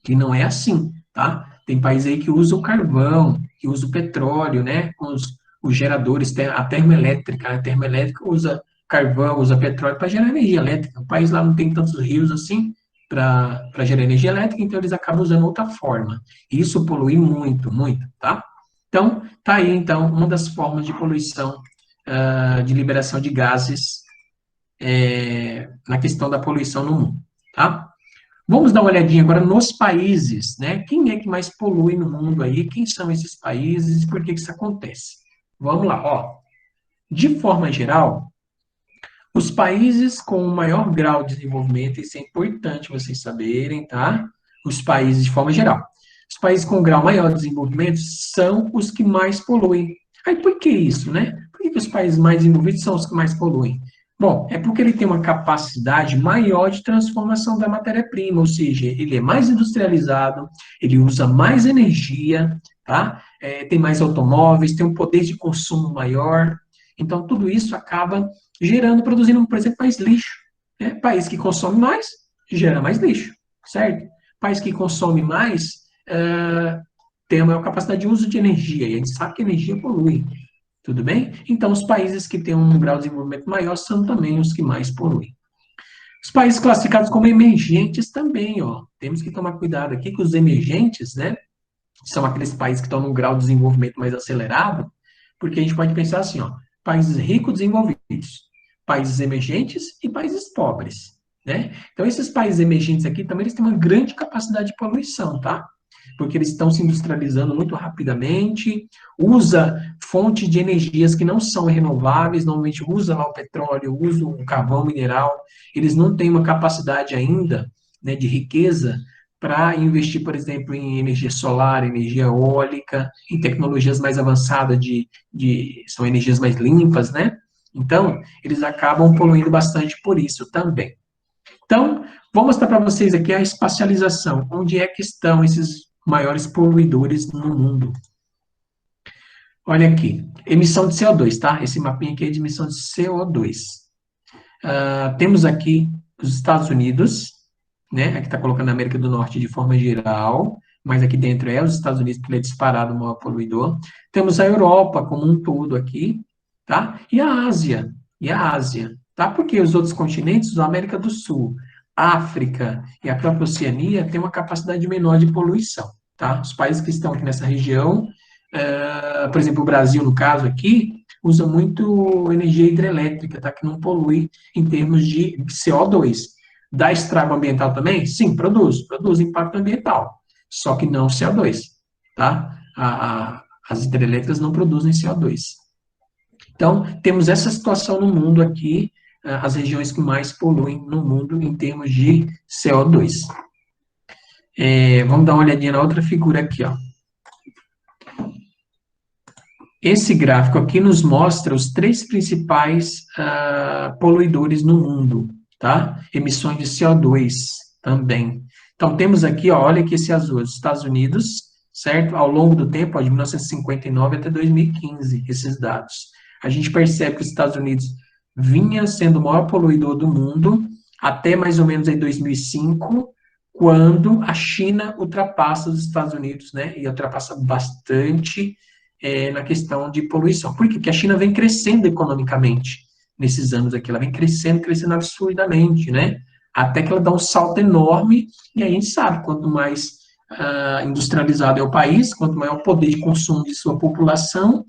que não é assim, tá? Tem países aí que usam o carvão, que usam o petróleo, né? Com os geradores, a termoelétrica usa carvão, usa petróleo para gerar energia elétrica. O país lá não tem tantos rios assim para gerar energia elétrica, então eles acabam usando outra forma. Isso polui muito, muito, tá? Então, tá aí, então, uma das formas de poluição, de liberação de gases, na questão da poluição no mundo, tá? Vamos dar uma olhadinha agora nos países, né? Quem é que mais polui no mundo aí? Quem são esses países e por que isso acontece? Vamos lá, ó. De forma geral, os países com o maior grau de desenvolvimento, isso é importante vocês saberem, tá? Os países de forma geral. Os países com grau maior de desenvolvimento são os que mais poluem. Aí por que isso, né? Por que os países mais desenvolvidos são os que mais poluem? Bom, é porque ele tem uma capacidade maior de transformação da matéria-prima, ou seja, ele é mais industrializado, ele usa mais energia, tá? Tem mais automóveis, tem um poder de consumo maior. Então, tudo isso acaba gerando, produzindo, por exemplo, mais lixo. Né? País que consome mais, gera mais lixo, certo? País que consome mais, tem a maior capacidade de uso de energia, e a gente sabe que a energia polui, tudo bem? Então, os países que têm um grau de desenvolvimento maior são também os que mais poluem. Os países classificados como emergentes também, ó. Temos que tomar cuidado aqui que os emergentes, né, são aqueles países que estão num grau de desenvolvimento mais acelerado, porque a gente pode pensar assim, ó, países ricos desenvolvidos, países emergentes e países pobres, né? Então, esses países emergentes aqui também eles têm uma grande capacidade de poluição, tá? Porque eles estão se industrializando muito rapidamente, usa fontes de energias que não são renováveis, normalmente usa lá o petróleo, usa o carvão mineral, eles não têm uma capacidade ainda, né, de riqueza para investir, por exemplo, em energia solar, energia eólica, em tecnologias mais avançadas são energias mais limpas, né? Então, eles acabam poluindo bastante por isso também. Então, vou mostrar para vocês aqui a espacialização, onde é que estão esses maiores poluidores no mundo. Olha aqui, emissão de CO2, tá? Esse mapinha aqui é de emissão de CO2. Temos aqui os Estados Unidos, né? Aqui está colocando a América do Norte de forma geral, mas aqui dentro é os Estados Unidos, porque ele é disparado o maior poluidor. Temos a Europa como um todo aqui, tá? E a Ásia, tá? Porque os outros continentes, a América do Sul, África e a própria Oceania, têm uma capacidade menor de poluição, tá? Os países que estão aqui nessa região, por exemplo, o Brasil, no caso aqui, usa muito energia hidrelétrica, tá? Que não polui em termos de CO2. Dá estrago ambiental também? Sim, produz impacto ambiental, só que não CO2, tá? As hidrelétricas não produzem CO2. Então, temos essa situação no mundo aqui, as regiões que mais poluem no mundo em termos de CO2. Vamos dar uma olhadinha na outra figura aqui, ó. Esse gráfico aqui nos mostra os três principais poluidores no mundo, tá? Emissões de CO2 também. Então, temos aqui, ó, olha aqui esse azul, os Estados Unidos, certo? Ao longo do tempo, ó, de 1959 até 2015, esses dados. A gente percebe que os Estados Unidos vinha sendo o maior poluidor do mundo até mais ou menos em 2005, quando a China ultrapassa os Estados Unidos, né? E ultrapassa bastante na questão de poluição. Por quê? Porque a China vem crescendo economicamente nesses anos aqui, ela vem crescendo absurdamente, né? Até que ela dá um salto enorme, e a gente sabe, quanto mais industrializado é o país, quanto maior o poder de consumo de sua população,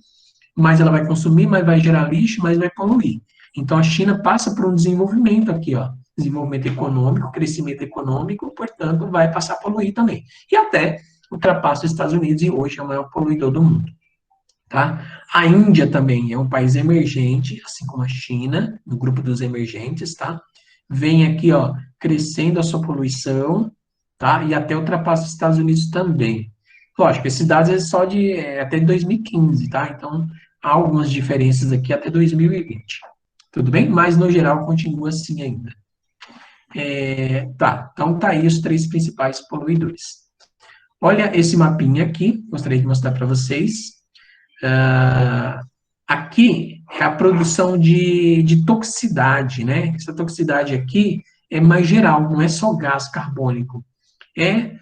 mais ela vai consumir, mais vai gerar lixo, mais vai poluir. Então, a China passa por um desenvolvimento aqui, ó, desenvolvimento econômico, crescimento econômico, portanto, vai passar a poluir também. E até ultrapassa os Estados Unidos e hoje é o maior poluidor do mundo. Tá? A Índia também é um país emergente, assim como a China, no grupo dos emergentes, tá? Vem aqui, ó, crescendo a sua poluição, tá? E até ultrapassa os Estados Unidos também. Lógico, esses dados é só de até 2015, tá? Então, há algumas diferenças aqui até 2020. Tudo bem? Mas, no geral, continua assim ainda. Então tá aí os três principais poluidores. Olha esse mapinha aqui, gostaria de mostrar para vocês. Aqui é a produção de toxicidade, né? Essa toxicidade aqui é mais geral, não é só gás carbônico. É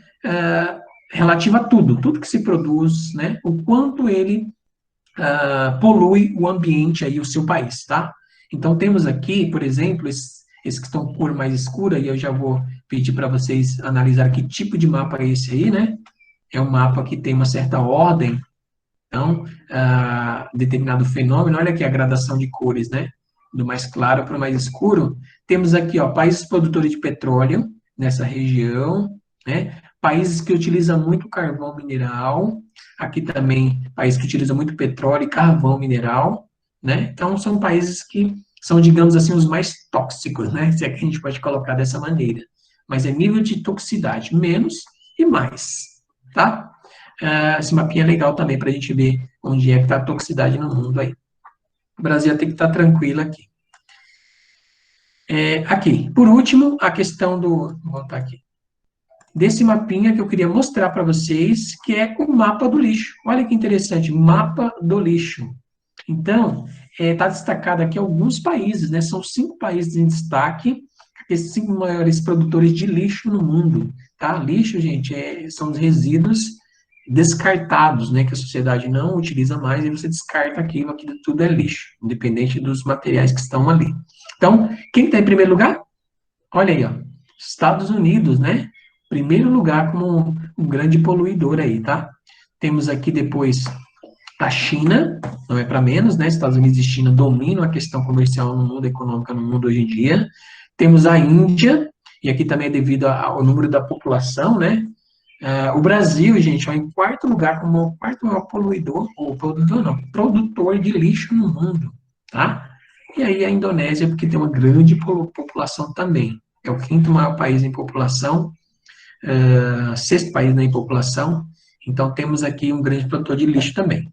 relativa a tudo que se produz, né? O quanto ele polui o ambiente aí, o seu país, tá? Então, temos aqui, por exemplo, esses que estão com cor mais escura, e eu já vou pedir para vocês analisar que tipo de mapa é esse aí, né? É um mapa que tem uma certa ordem. Então, determinado fenômeno, olha aqui a gradação de cores, né? Do mais claro para o mais escuro. Temos aqui, ó, países produtores de petróleo, nessa região, né? Países que utilizam muito carvão mineral. Aqui também, países que utilizam muito petróleo e carvão mineral, né? Então, são países que são, digamos assim, os mais tóxicos, né? Se é que a gente pode colocar dessa maneira. Mas é nível de toxicidade, menos e mais, tá? Esse mapinha é legal também para a gente ver onde é que está a toxicidade no mundo aí. O Brasil tem que estar tranquilo aqui. Aqui, por último, a questão vou voltar aqui, desse mapinha que eu queria mostrar para vocês, que é o mapa do lixo. Olha que interessante, mapa do lixo. Então, está destacado aqui alguns países, né? São 5 países em destaque, esses 5 maiores produtores de lixo no mundo, tá? Lixo, gente, são os resíduos descartados, né, que a sociedade não utiliza mais, e você descarta aquilo tudo é lixo, independente dos materiais que estão ali. Então, quem está em primeiro lugar? Olha aí, ó, Estados Unidos, né? Primeiro lugar como um grande poluidor aí, tá? Temos aqui depois a China, não é para menos, né? Estados Unidos e China dominam a questão comercial no mundo, econômica no mundo hoje em dia. Temos a Índia, e aqui também é devido ao número da população, né? O Brasil, gente, é em quarto lugar como o quarto maior poluidor, ou produtor não, produtor de lixo no mundo, tá? E aí a Indonésia, porque tem uma grande população também. É o quinto maior país em população, sexto país, né, em população. Então temos aqui um grande produtor de lixo também.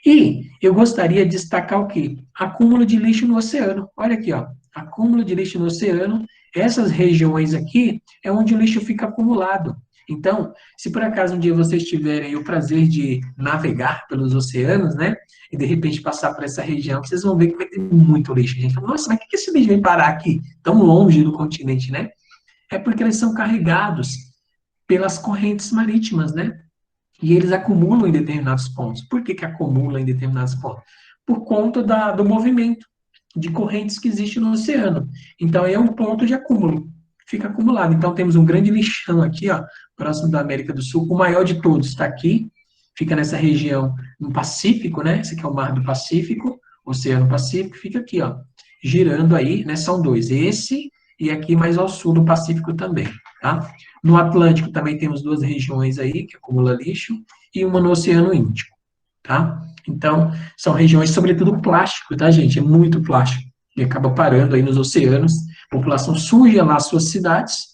E eu gostaria de destacar o quê? Acúmulo de lixo no oceano. Olha aqui, ó. Acúmulo de lixo no oceano. Essas regiões aqui é onde o lixo fica acumulado. Então, se por acaso um dia vocês tiverem o prazer de navegar pelos oceanos, né? E de repente passar por essa região, vocês vão ver que vai ter muito lixo. A gente fala, nossa, mas por que esse lixo vem parar aqui, tão longe do continente, né? É porque eles são carregados pelas correntes marítimas, né? E eles acumulam em determinados pontos. Por que acumulam em determinados pontos? Por conta do movimento de correntes que existe no oceano. Então, é um ponto de acúmulo. Fica acumulado. Então, temos um grande lixão aqui, ó, próximo da América do Sul. O maior de todos está aqui. Fica nessa região no Pacífico, né? Esse aqui é o Mar do Pacífico, Oceano Pacífico. Fica aqui, ó, girando aí, né? São dois. Esse e aqui mais ao sul do Pacífico também, tá? No Atlântico também temos duas regiões aí que acumula lixo e uma no Oceano Índico, tá? Então, são regiões, sobretudo plástico, tá, gente? É muito plástico. E acaba parando aí nos oceanos. A população suja lá as suas cidades,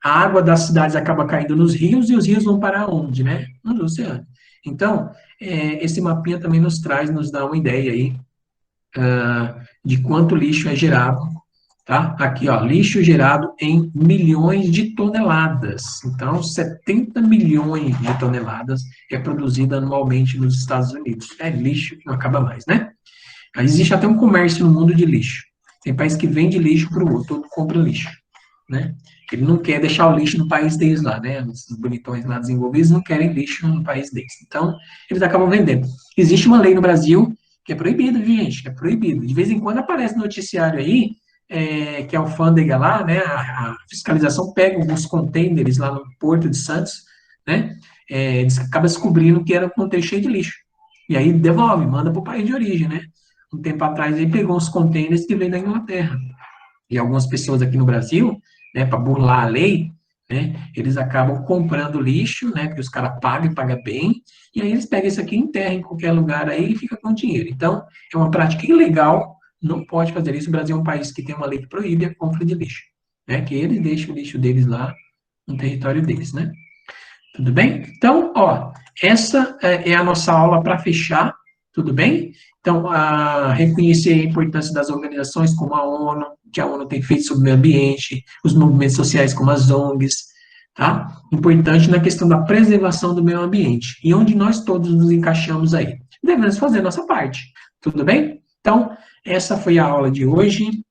a água das cidades acaba caindo nos rios, e os rios vão para onde, né? Nos oceanos. Então, esse mapinha também nos traz, nos dá uma ideia aí de quanto lixo é gerado, tá? Aqui, ó, lixo gerado em milhões de toneladas. Então, 70 milhões de toneladas é produzido anualmente nos Estados Unidos. É lixo que não acaba mais, né? Existe até um comércio no mundo de lixo. Tem país que vende lixo para o outro, outro compra lixo, né? Ele não quer deixar o lixo no país deles lá, né? Os bonitões lá desenvolvidos não querem lixo no país deles. Então, eles acabam vendendo. Existe uma lei no Brasil que é proibido, gente, que é proibido. De vez em quando aparece no noticiário aí, que a alfândega lá, né? A fiscalização pega alguns contêineres lá no Porto de Santos, né? Eles acabam descobrindo que era um contêiner cheio de lixo. E aí devolve, manda para o país de origem, né? Um tempo atrás ele pegou uns contêineres que vêm da Inglaterra. E algumas pessoas aqui no Brasil, né, para burlar a lei, né, eles acabam comprando lixo, né, porque os caras pagam e pagam bem, e aí eles pegam isso aqui e enterram em qualquer lugar aí e fica com dinheiro. Então, é uma prática ilegal, não pode fazer isso. O Brasil é um país que tem uma lei que proíbe a compra de lixo, né, que eles deixam o lixo deles lá no território deles, né? Tudo bem? Então, ó, essa é a nossa aula para fechar, tudo bem? Então, reconhecer a importância das organizações como a ONU, que a ONU tem feito sobre o meio ambiente, os movimentos sociais como as ONGs, tá? Importante na questão da preservação do meio ambiente, e onde nós todos nos encaixamos aí. Devemos fazer a nossa parte, tudo bem? Então, essa foi a aula de hoje.